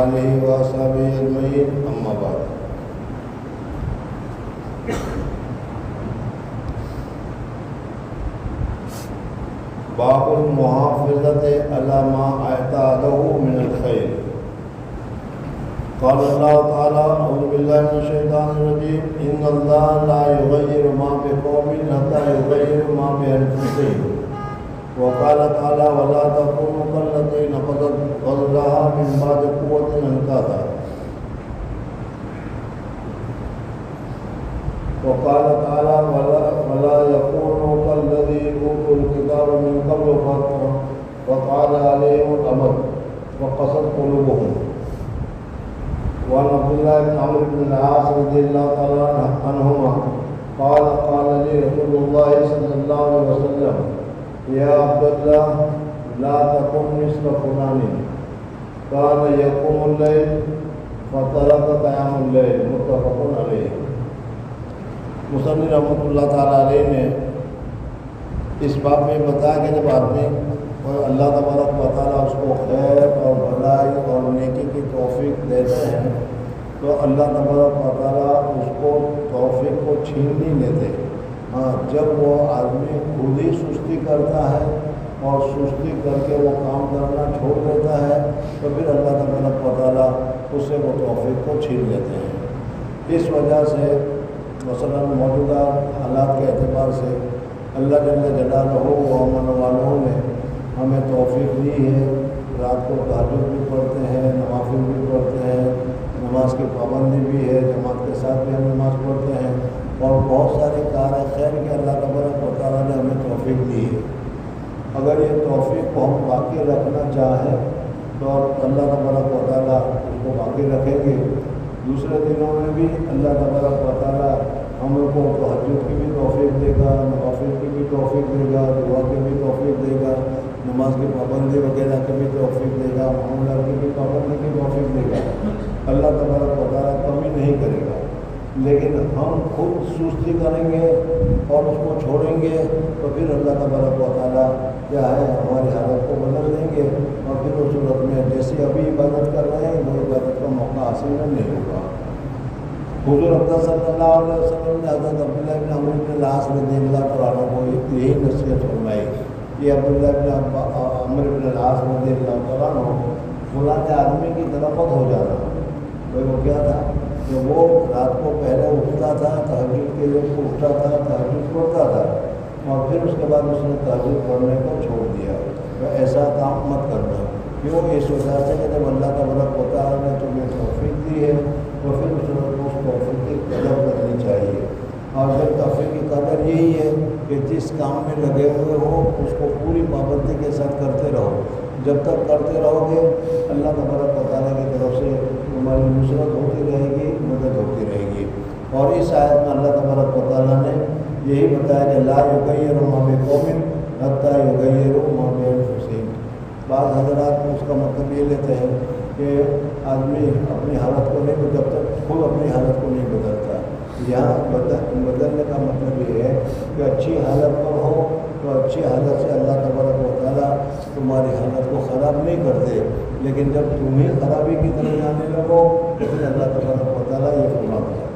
آلہ وصحبہ اجمعین، اما بعد۔ باب المحافظۃ علی ما اعتادہ من الخیر۔ قال اللہ تعالی اعوذ باللہ من الشیطان الرجیم ان اللہ لا یغیر ما بقوم حتی یغیروا ما بانفسہم۔ وقال تعالی ولا تکونوا کالتی نقضت غزلها من بعد قوۃ انکاثا۔ وقال تعالی ولا يكونوا كالذي اوتوا الكتاب من قبل فطال عليهم الامد وقست قلوبهم۔ وعن عبد الله بن عمرو بن العاص رضي الله تعالى عنهما قال قال لي رسول الله صلى الله عليه وسلم يا عبد الله لا تكن مثل فلان كان يقوم الليل فترك قيام الليل، متفق عليه۔ مصنف رحمۃ اللہ تعالیٰ علیہ نے اس باب میں بتایا کہ جب آدمی اور اللہ تبارک و تعالیٰ اس کو خیر اور بھلائی اور نیکی کی توفیق دیتے ہیں تو اللہ تبارک و تعالیٰ اس کو توفیق کو چھین نہیں لیتے۔ ہاں، جب وہ آدمی خود ہی سستی کرتا ہے اور سستی کر کے وہ کام کرنا چھوڑ دیتا ہے تو پھر اللہ تبارک و تعالیٰ اس سے وہ توفیق کو چھین لیتے ہیں۔ اس وجہ سے مثلاً موجودہ حالات کے اعتبار سے اللہ جل جلالہ و امن والوں نے ہمیں توفیق دی ہے، رات کو تہجد بھی پڑھتے ہیں، نوافل بھی پڑھتے ہیں، نماز کی پابندی بھی ہے، جماعت کے ساتھ بھی ہم نماز پڑھتے ہیں اور بہت سارے کار خیر کے اللہ تبارک و تعالیٰ نے ہمیں توفیق دی ہے۔ اگر یہ توفیق کو ہم باقی رکھنا چاہیں تو اللہ تبارک و تعالیٰ اس کو باقی رکھیں گے۔ دوسرے دنوں میں بھی اللہ تبارک و تعالیٰ ہم لوگ کو تہجد کی بھی توفیق دے گا، نوافل کی بھی توفیق دے گا، دعا کی بھی توفیق دے گا، نماز کی پابندی وغیرہ کی بھی توفیق دے گا، معاملات کی بھی پابندی کی توفیق دے گا۔ اللہ تبارک و تعالیٰ کمی نہیں کرے گا، لیکن ہم خود سستی کریں گے اور اس کو چھوڑیں گے تو پھر اللہ تبارک و تعالیٰ کیا ہے ہماری حالت کو بدل دیں گے اور پھر اس صورت میں جیسی ابھی عبادت کر رہے ہیں وہ عبادت کا موقع حاصل نہیں ہوگا۔ حضور اقدس صلی اللہ علیہ وسلم نے حضرت عبداللہ بن عمرو بن العاص رضی اللہ تعالیٰ کو یہی نصیحت فرمائی کہ عبداللہ بن عمرو بن العاص رضی اللہ تعالیٰ عنہ فلاں آدمی کی طرفت ہو جانا۔ وہ کیا تھا کہ وہ رات کو پہلے اٹھتا تھا، تہجد کے لیے اٹھتا تھا، تہجد پڑھتا تھا اور پھر اس کے بعد اس نے تہجد پڑھنے کو چھوڑ دیا۔ تو ایسا کام مت کرنا، کیوں؟ اس وجہ سے کہ جب اللہ تبارک و تعالیٰ نے تمہیں توفیق دی ہے تو پھر اس توفیق کی قدر کرنی چاہیے۔ اور جب توفیق کی قدر یہی ہے کہ جس کام میں لگے ہوئے ہو اس کو پوری پابندی کے ساتھ کرتے رہو۔ جب تک کرتے رہو گے اللہ تبارک و تعالیٰ کی طرف سے تمہاری نصرت ہوتی رہے گی، مدد ہوتی رہے گی۔ اور اس آیت میں اللہ تبارک و تعالیٰ نے یہی بتایا کہ لا یغیروا ما بقوم حتی یغیروا ما بانفسہم۔ بعض حضرات اس کا مطلب یہ لیتے ہیں کہ آدمی اپنی حالت کو نہیں، جب تک خود اپنی حالت کو نہیں بدلتا۔ یہاں بدلنے کا مطلب یہ ہے کہ اچھی حالت پر ہو تو اچھی حالت سے اللہ تبارک و تعالیٰ تمہاری حالت کو خراب نہیں کرتے، لیکن جب تمہیں خرابی کی طرف جانے لگو تو پھر اللہ تبارک و تعالیٰ یہ فرماتا ہے۔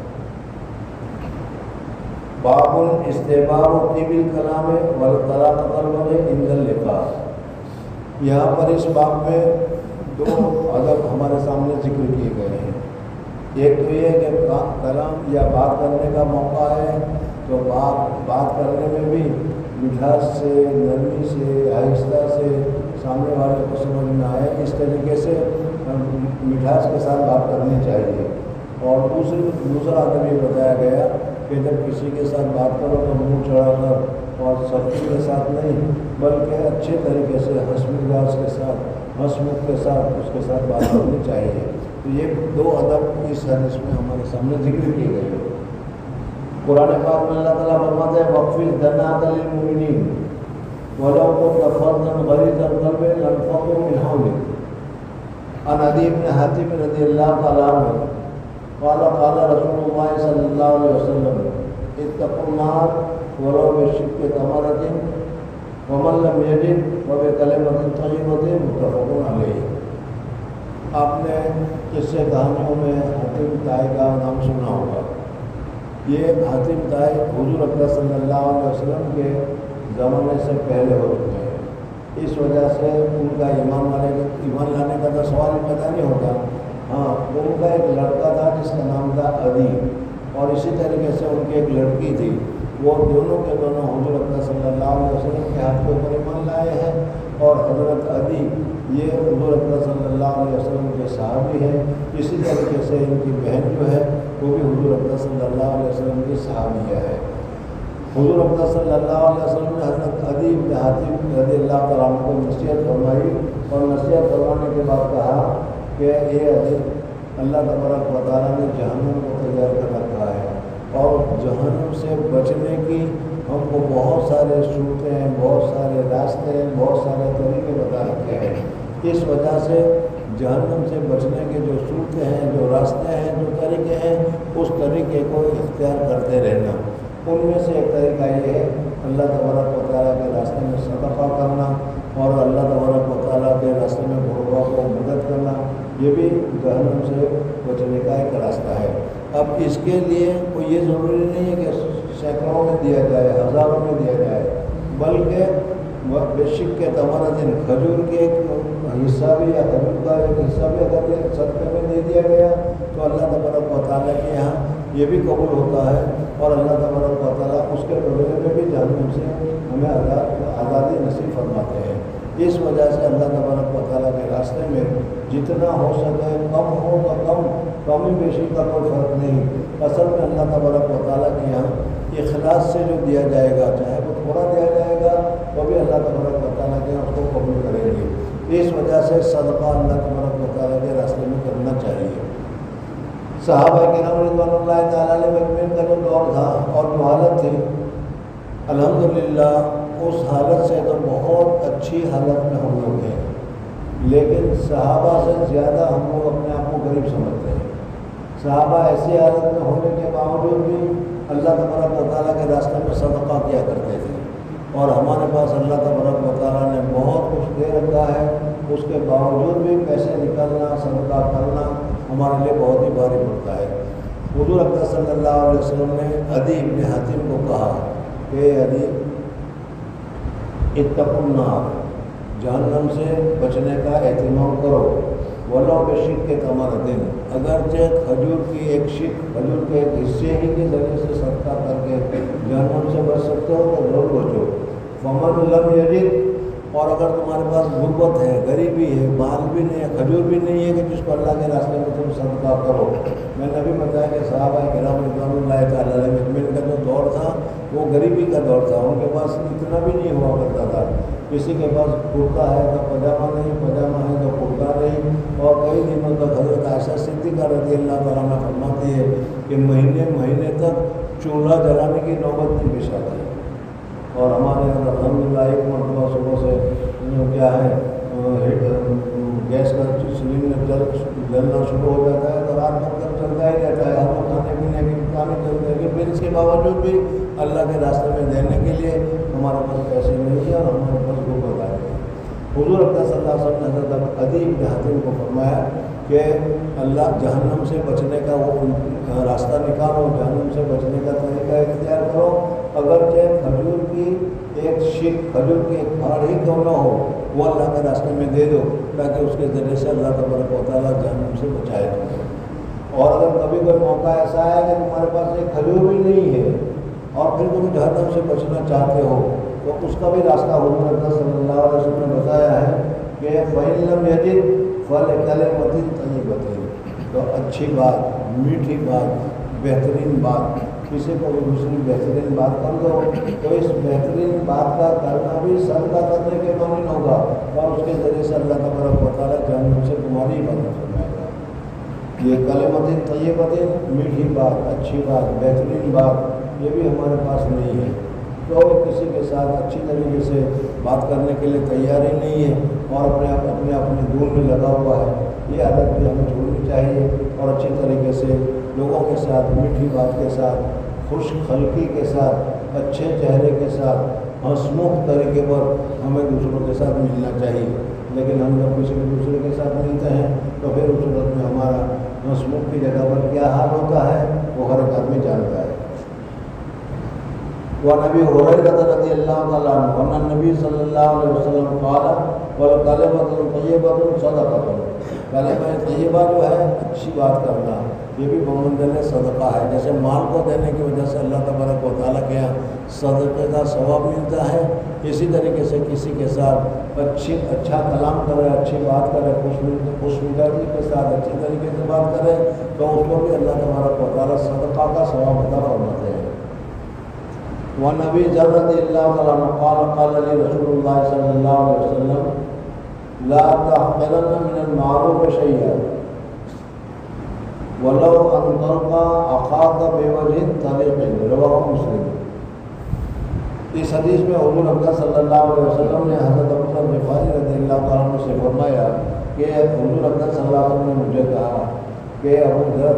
باب استحباب طیب الکلام والطلاقۃ الوجہ عند اللقاء۔ یہاں پر اس باب میں دو ادب ہمارے سامنے ذکر کیے گئے ہیں۔ ایک تو یہ کہ کلام یا بات کرنے کا موقع ہے تو بات کرنے میں بھی مٹھاس سے، نرمی سے، آہستہ سے سامنے والے کو سمجھ میں آئے، اس طریقے سے مٹھاس کے ساتھ بات کرنی چاہیے۔ اور دوسرا ادب یہ بتایا گیا کہ جب کسی کے ساتھ بات کرو تو منہ چڑھا کر اور سختی کے ساتھ نہیں بلکہ اچھے طریقے سے حسن انداز کے ساتھ، حسمت کے ساتھ اس کے ساتھ بات کرنی چاہیے۔ تو یہ دو ادب اس حدیث میں ہمارے سامنے ذکر کیے گئے ہیں۔ قرآن پاک میں اللہ تعالیٰ فرماتا ہے وَاخْفِضْ جَنَاحَكَ لِلْمُؤْمِنِينَ وَلَوْ كُنْتَ فَظًّا غَلِيظَ الْقَلْبِ لَانفَضُّوا مِنْ حَوْلِكَ۔ عن عدي بن حاتم رضي الله تعالى عنه قال قال رسول الله صلى الله عليه وسلم اتقوا النار ولو بشق تمرة ومن لم يجد وبكلمة طيبة متفق عليه۔ آپ نے قصے کہانیوں میں حاتم طائی کا نام سنا ہوگا۔ یہ حاتم طائی حضور اکرم صلی اللہ علیہ وسلم کے زمانے سے پہلے ہو چکے ہیں، اس وجہ سے ان کا ایمان لانے کا تو سوال پیدا نہیں ہوتا۔ ہاں، ان کا ایک لڑکا تھا جس کا نام تھا عدی، اور اسی طریقے سے ان کی ایک لڑکی تھی، وہ دونوں کے دونوں حضور اکرم صلی اللہ علیہ وسلم کے ہاتھ کے اوپر ایمان لائے ہیں، اور حضرت عدی یہ حضور اکرم صلی اللہ علیہ وسلم کے صحابی ہیں۔ اسی طریقے سے ان کی بہن جو ہے وہ بھی حضور اکرم صلی اللہ علیہ وسلم کی صحابیہ ہے۔ حضور اکرم صلی اللہ علیہ وسلم نے حضرت عدی بن حاتم رضی اللہ تعالیٰ عنہ کو نصیحت فرمائی، اور نصیحت فرمانے کے بعد کہا کہ اے عدی، اللہ تبارک و تعالیٰ نے جہنم کو تیار کر رکھا ہے، اور جہنم سے بچنے کی ہم کو بہت سارے صورتیں ہیں، بہت سارے راستے ہیں، بہت سارے طریقے بتا رکھے ہیں۔ اس وجہ سے جہنم سے بچنے کے جو صورتیں ہیں، جو راستے ہیں، جو طریقے ہیں، اس طریقے کو اختیار کرتے رہنا۔ ان میں سے ایک طریقہ یہ ہے اللہ تبارک و تعالیٰ کے راستے میں صدقہ کرنا، اور اللہ تبارک و تعالیٰ کے راستے میں غربا کو مدد کرنا، یہ بھی جہنم سے بچنے کا ایک راستہ ہے۔ اب اس کے لیے کوئی یہ ضروری نہیں ہے کہ سینکڑوں میں دیا جائے، ہزاروں میں دیا جائے، بلکہ بیشک کے تمرتن کھجور کے ایک حصہ بھی یا کھجور کا ایک حصہ بھی اگر صدقے میں دے دیا گیا تو اللہ تبارک و تعالیٰ کے یہاں یہ بھی قبول ہوتا ہے، اور اللہ تبارک و تعالیٰ اس کے بدلے میں بھی جہنم سے ہمیں آزادی نصیب فرماتے ہیں۔ اس وجہ سے اللہ تبارک و تعالیٰ کے راستے میں جتنا ہو سکے، کم ہو تو کمی بیشی کا کوئی فرق نہیں، اصل میں اللہ تبارک و تعالیٰ کے یہاں اخلاص سے جو دیا جائے گا، چاہے وہ تھوڑا دیا جائے گا تو بھی اللہ تبارک و تعالیٰ کے یہاں اس کو قبول کریں گے۔ اس وجہ سے صدقہ اللہ تبارک و تعالیٰ کے راستے میں کرنا چاہیے۔ صحابہ کرام رضوان اللہ تعالیٰ علیہ مجمعین کا جو دور تھا اور جو حالت تھی، الحمدللہ اس حالت سے تو بہت اچھی حالت میں ہم لوگ ہیں، لیکن صحابہ سے زیادہ ہم لوگ اپنے آپ کو غریب سمجھتے ہیں۔ صحابہ ایسی حالت میں ہونے کے باوجود بھی اللہ تبارک و تعالیٰ کے راستے میں صدقہ کیا کرتے تھے، اور ہمارے پاس اللہ تبارک و تعالیٰ نے بہت کچھ دے رکھا ہے، اس کے باوجود بھی پیسے نکالنا، صدقہ کرنا ہمارے لیے بہت ہی بھاری پڑتا ہے۔ حضور اکرم صلی اللہ علیہ وسلم نے عدی بن حاتم کو کہا کہ عدی، اتقوا النار، جہنم سے بچنے کا اہتمام کرو، ولو بشق تمرتن، اگرچہ کھجور کی ایک شق، کھجور کے ایک حصے ہی کے ذریعے سے صدقہ کر کے جہنم سے بچ سکتے ہو تو ضرور بچو۔ فمن لم یجد، اور اگر تمہارے پاس غربت ہے، غریبی ہے، مال بھی نہیں ہے، کھجور بھی نہیں ہے کہ جس کو اللہ کے راستے میں تم صدقہ کرو۔ میں نے ابھی بتایا کہ صحابہ کرام رضوان اللہ تعالیٰ علیہ مجمعین کا جو دور تھا وہ غریبی کا دور تھا، ان کے پاس اتنا بھی نہیں ہوا کرتا تھا، کسی کے پاس کرتا ہے تو پاجامہ نہیں، پاجامہ ہے تو کرتا نہیں، اور کئی دنوں تک حضرت عائشہ صدیقہ رضی اللہ تعالیٰ عنہ فرماتی ہے کہ مہینے تک چولہا جلانے کی نوبت نہیں پیش آتی، اور ہمارے یہاں الحمدللہ ایک مرتبہ صبح سے کیا ہے گیس کا سلنڈر جلنا شروع ہو جاتا ہے تو رات بھر تک چلتا ہی رہتا ہے، ہم کھانے پینے کے کھانے چلتے ہیں، پھر اس کے باوجود بھی اللہ کے راستے میں دینے کے لیے ہمارے پاس پیسے نہیں ہیں اور ہمارے پاس غربت آ گئی۔ حضور اکرم صلی اللہ علیہ وسلم نے حضرت عدی بن حاتم کو فرمایا کہ اللہ جہنم سے بچنے کا وہ راستہ نکالو، جہنم سے بچنے کا طریقہ اختیار کرو، اگرچہ کھجور کی ایک شق، کھجور کی ایک پھاڑ ہی کیوں نہ ہو، وہ اللہ کے راستے میں دے دو تاکہ اس کے ذریعے سے اللہ تبارک و تعالیٰ جہنم سے بچائے تمہیں۔ اور اگر کبھی کوئی موقع ایسا ہے کہ تمہارے پاس ایک کھجور بھی نہیں ہے اور پھر تم جہنم سے بچنا چاہتے ہو تو اس کا بھی راستہ حضور اکرم صلی اللہ علیہ وسلم نے بتایا ہے کہ فَإِن لَّمْ يَجِدْ فَلِكَلِمَةٍ طَيِّبَةٍ، تو اچھی بات، میٹھی بات، بہترین بات، کسی کو بھی دوسری بہترین بات کر دو تو اس بہترین بات کا کرنا بھی صدقہ کرنے کے مانند ہوگا، اور اس کے ذریعے سے اللہ تبارک و تعالیٰ جہنم سے تمہاری حفاظت فرمائے گا۔ یہ کلمۃ طیبۃ، میٹھی بات، اچھی بات، بہترین بات، یہ بھی ہمارے پاس نہیں ہے، تو کسی کے ساتھ اچھی طریقے سے بات کرنے کے لیے تیار ہی نہیں ہے اور اپنے دور میں لگا ہوا ہے، یہ عادت بھی ہمیں چھوڑنی چاہیے، اور اچھی طریقے سے لوگوں کے ساتھ، میٹھی بات کے ساتھ، خوش خلقی کے ساتھ، اچھے چہرے کے ساتھ، ہنسمکھ طریقے پر ہمیں دوسروں کے ساتھ ملنا چاہیے۔ لیکن ہم جب کسی دوسرے کے ساتھ ملتے ہیں تو پھر اس صورت میں ہمارا مسموخ کی جگہ پر کیا حال ہوتا ہے وہ ہر ایک آدمی جانتا ہے۔ وعن ابی ہریرہ رضی اللہ تعالیٰ عنہ ان النبی صلی اللہ علیہ وسلم قال والکلمۃ الطیبۃ صدقۃ، کلمہ طیبہ جو ہے اچھی بات کرنا یہ بھی بمنزلِ صدقہ ہے۔ جیسے مال کو دینے کی وجہ سے اللہ تبارک و تعالیٰ کے یہاں صدقے کا ثواب ملتا ہے، اسی طریقے سے کسی کے ساتھ اچھا کلام کرے، اچھی بات کرے، خوش مزاجی کے ساتھ اچھی طریقے سے بات کرے تو اس کو بھی اللہ تبارک و تعالیٰ صدقہ کا ثواب عطا فرماتے ہیں۔ وعن ابی ذر رضی اللہ عنہ قال قال لي رسول اللہ صلی اللہ علیہ وسلم لا تحقرن من المعروف شيئا ولو ان تلقى اخاك بوجه طليق، رواه مسلم۔ اس حدیث میں حضور اکرم صلی اللہ علیہ وسلم نے حضرت ابو ذر غفاری رضی اللہ تعالیٰ عنہ سے فرمایا کہ حضور اکرم صلی اللہ علیہ وسلم نے مجھے کہا کہ ابو ذر،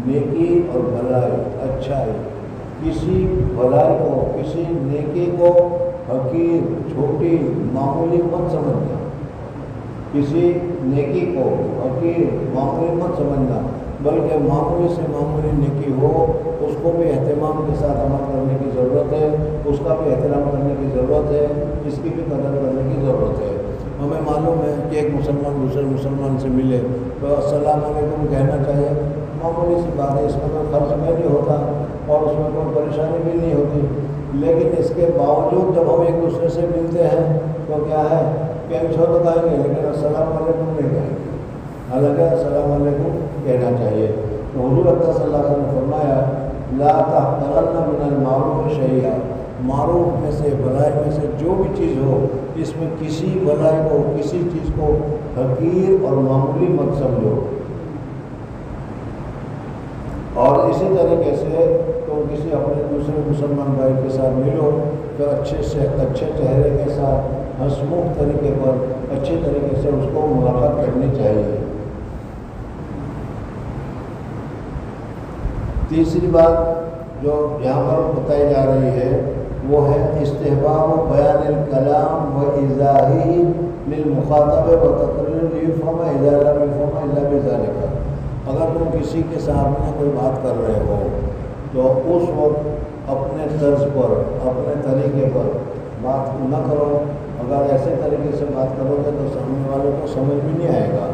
نیکی اور بھلائی، اچھائی، کسی بھلائی کو، کسی نیکی کو حقیر، چھوٹی، معمولی مت سمجھنا، کسی نیکی کو حقیر، معمولی مت سمجھنا، بلکہ معمولی سے معمولی نیکی ہو اس کو بھی اہتمام کے ساتھ عمل کرنے کی ضرورت ہے، اس کا بھی احترام کرنے کی ضرورت ہے، اس کی بھی قدر کرنے کی ضرورت ہے۔ ہمیں معلوم ہے کہ ایک مسلمان دوسرے مسلمان سے ملے تو السلام علیکم کہنا چاہیے، معمولی سی بات ہے، اس میں کوئی خرچ بھی نہیں ہوتا اور اس میں کوئی پریشانی بھی نہیں ہوتی، لیکن اس کے باوجود جب ہم ایک دوسرے سے ملتے ہیں تو کیا ہے کہ ہم چھوڑ بتائیں گے لیکن السلام علیکم نہیں کہیں گے، حالانکہ السلام علیکم کہنا چاہیے۔ تو حضور اکرم صلی اللہ علیہ وسلم نے فرمایا لا تحقرن من المعروف شیئا، معروف میں سے، بھلائی میں سے جو بھی چیز ہو اس میں کسی بھلائی کو، کسی چیز کو حقیر اور معمولی مت سمجھو۔ اور اسی طریقے سے تم کسی اپنے دوسرے مسلمان بھائی کے ساتھ ملو تو اچھے سے اچھے چہرے کے ساتھ ہنسمکھ طریقے پر اچھے طریقے سے اس کو ملاقات کرنی چاہیے۔ تیسری بات جو یہاں پر بتائی جا رہی ہے وہ ہے استحباب بیان الکلام و ایضاحہ للمخاطب و تقریر یفہم اذا لم یفہم الا بذلک۔ اگر تم کسی کے سامنے کوئی بات کر رہے ہو تو اس وقت اپنے طرز پر، اپنے طریقے پر بات نہ کرو، اگر ایسے طریقے سے بات کرو گے تو سامنے والوں کو سمجھ بھی نہیں آئے گا،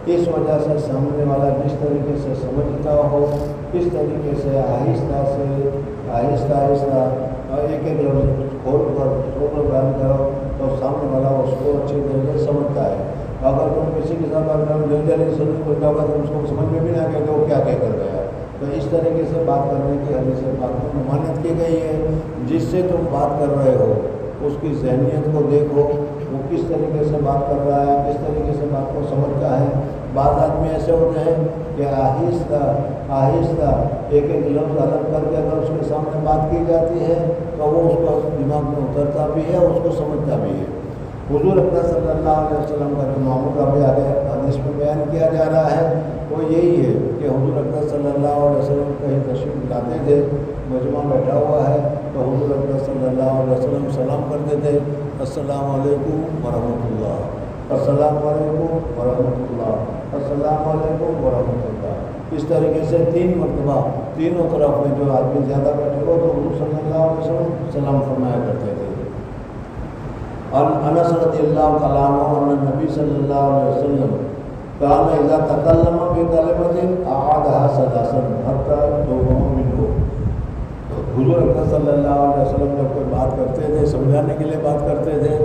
اس وجہ سے سامنے والا جس طریقے سے سمجھتا ہو اس طریقے سے آہستہ ایک ایک لفظ کھول کر بیان کرو تو سامنے والا اس کو اچھی طریقے سے سمجھتا ہے۔ اگر تم کسی کے ساتھ جلدی سمجھ ہوگا تو اس کو سمجھ میں بھی نہ آئے کہ وہ کیا کہہ کر گیا، تو اس طریقے سے بات کرنے کی حدیث پاک میں ممانعت کی گئی ہے۔ جس سے تم بات کر رہے ہو اس کی ذہنیت کو دیکھو، وہ کس طریقے سے بات کر رہا ہے، کس طریقے سے بات کو سمجھتا ہے۔ بعض آدمی ایسے ہوتے ہیں کہ آہستہ ایک ایک لفظ الگ کر کے اگر اس کے سامنے بات کی جاتی ہے تو وہ اس کو دماغ میں اترتا بھی ہے، اس کو سمجھتا بھی ہے۔ حضور اکرم صلی اللہ علیہ وسلم کا جو معمول ابھی آگے حدیث میں بیان کیا جا رہا ہے وہ یہی ہے کہ حضور اکرم صلی اللہ علیہ وسلم کہیں تشریف لاتے تھے، مجمع بیٹھا ہوا ہے تو حضور اکرم صلی اللہ علیہ وسلم سلام کرتے تھے، السلام علیکم ورحمۃ اللہ، السلام علیکم ورحمۃ اللہ، السلام علیکم ورحمۃ اللہ۔ اس طریقے سے 3 مرتبہ تینوں طرف میں جو آدمی زیادہ بیٹھے ہو تو حضور صلی اللہ علیہ وسلم سلام فرمایا کرتے تھے۔ انس رضی اللہ تعالیٰ عنہ ان نبی صلی اللہ علیہ وسلم کان اذا تکلم بکلمۃ اعادها ثلاثا حتی توهم منه۔ حضور اکرم صلی اللہ علیہ وسلم جب کوئی بات کرتے تھے، سمجھانے کے لیے بات کرتے تھے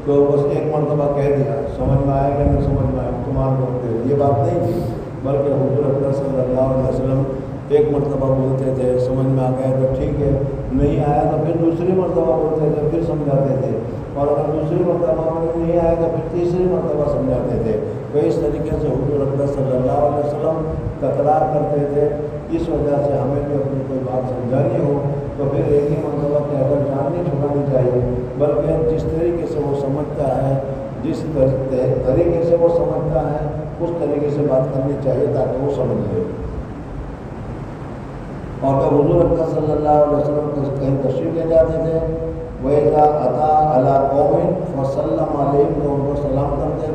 تو بس ایک مرتبہ کہہ دیا، سمجھ میں آئے گا نہیں سمجھ میں آئے تمہارے کرتے، یہ بات نہیں تھی، بلکہ حضور اکرم صلی اللہ علیہ وسلم ایک مرتبہ بولتے تھے، سمجھ میں آ گیا تو ٹھیک ہے، نہیں آیا تو پھر دوسری مرتبہ بولتے تھے، پھر سمجھاتے تھے، اور اگر دوسری مرتبہ نہیں آیا تو پھر تیسری مرتبہ سمجھاتے تھے۔ تو اس طریقے سے حضور اکرم صلی اللہ علیہ وسلم تکرار کرتے تھے۔ اس وجہ سے ہمیں بھی اپنی کوئی بات سمجھانی ہو تو پھر ایک ہی مرتبہ کہہ کر جان نہیں چھپانی چاہیے، بلکہ جس طریقے سے وہ سمجھتا ہے، جس طریقے سے وہ سمجھتا ہے اس طریقے سے بات کرنی چاہیے تاکہ وہ سمجھ لے۔ اور جب حضور اکرم صلی اللہ علیہ وسلم کہیں تشریف لے جاتے تھے، وَإِذَا أَتَىٰ عَلَىٰ قَوْمٍ فَسَلَّمَ عَلَيْهِمْ، تو ان کو سلام کرتے